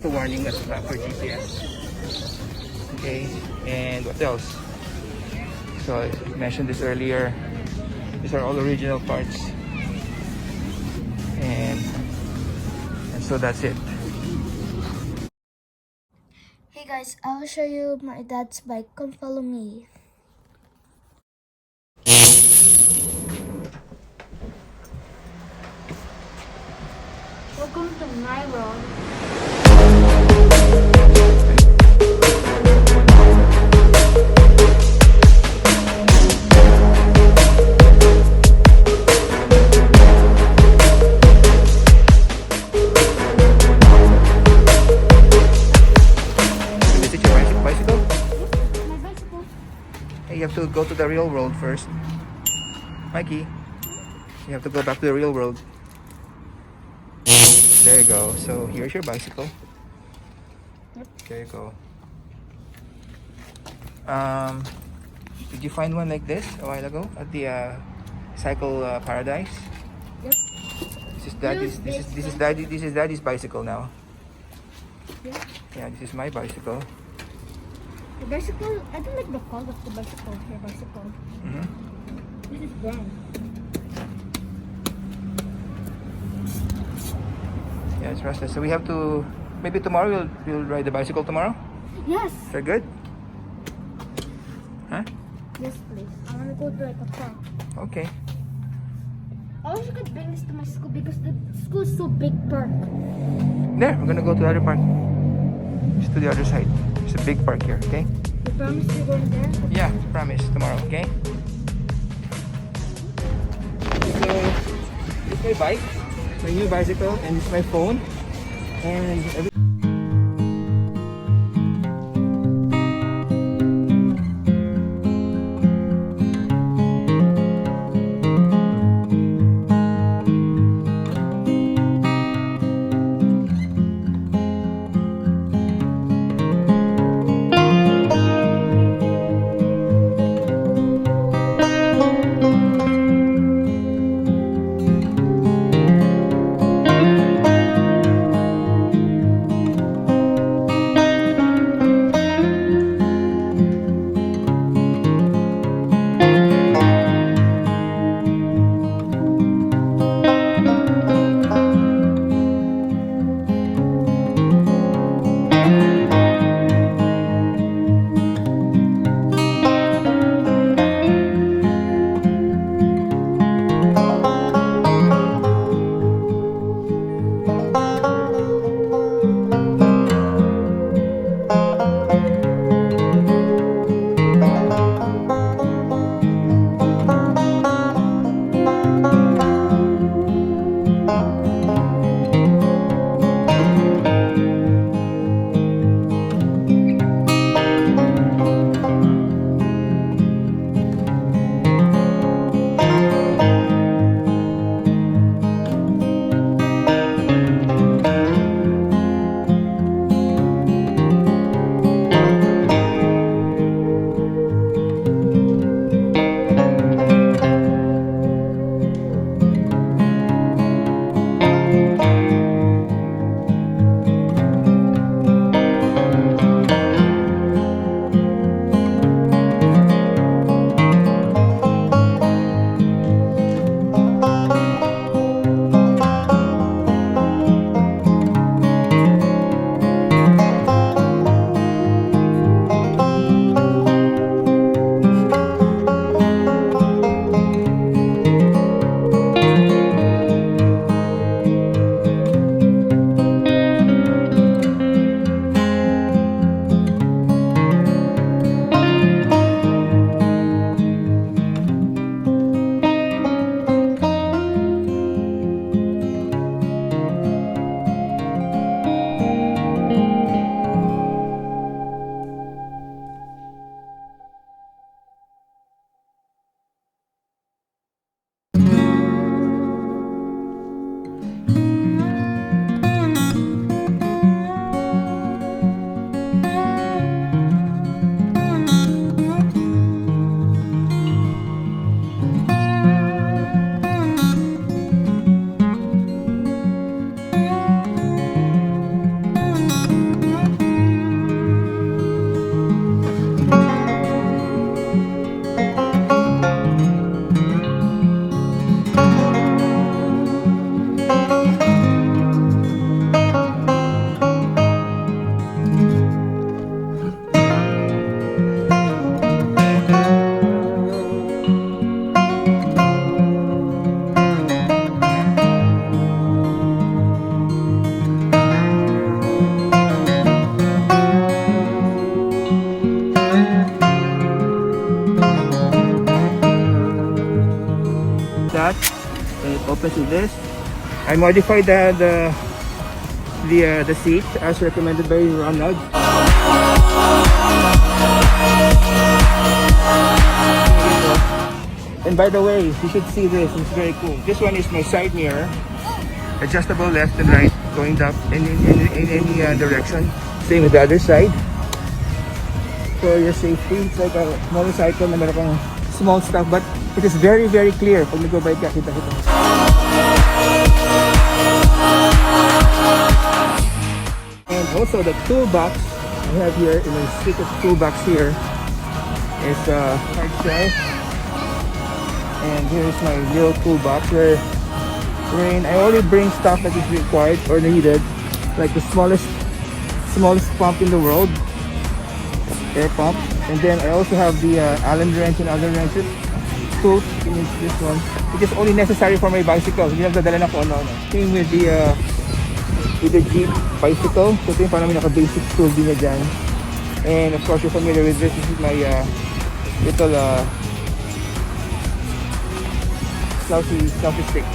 The warning as for GPS. Okay, and what else? So I mentioned this earlier. These are all original parts, and so that's it. Hey guys, I'll show you my dad's bike. Come follow me. Welcome to my road. Is it your bicycle? My bicycle. Hey, you have to go to the real world first. Mikey, you have to go back to the real world. There you go. So here's your bicycle. Yep. There you go. Did you find one like this a while ago at the cycle paradise? Yep. This is daddy's bicycle now. Yeah. Yeah, this is my bicycle. The bicycle, I don't like the color of the bicycle. Your bicycle. This is brown. Yeah, it's rusted. So we have to, maybe tomorrow we'll ride the bicycle tomorrow. Yes. Is that good? Huh? Yes, please. I want to go to like a park. Okay. I wish I could bring this to my school because the school is so big park. There, we're gonna go to the other park. Just to the other side. There's a big park here, okay? You promise you're going there? Yeah, promise. Tomorrow, okay? So, this is my bike, my new bicycle, and this is my phone. And everything. to see this. I modified the seat as recommended by Ronald. And by the way, you should see this. It's very cool. This one is my side mirror, adjustable left and right, going up in any direction. Same with the other side. For your safety, it's like a motorcycle na meron kang small stuff, but it is very, very clear. Pag nag-bike ka, kita-kita. And also the toolbox I have here, in the secret toolbox here, is a hard shell. And here's my little toolbox wherein I only bring stuff that is required or needed, like the smallest pump in the world, air pump. And then I also have the Allen wrench and other wrenches, tools. You can use this one, which is only necessary for my bicycle. Hindi lang dadala na ko ano. Same with the Jeep bicycle. So ito yung parang naka-basic tools din niya dyan. And of course, you're familiar with this. This is my little selfie stick.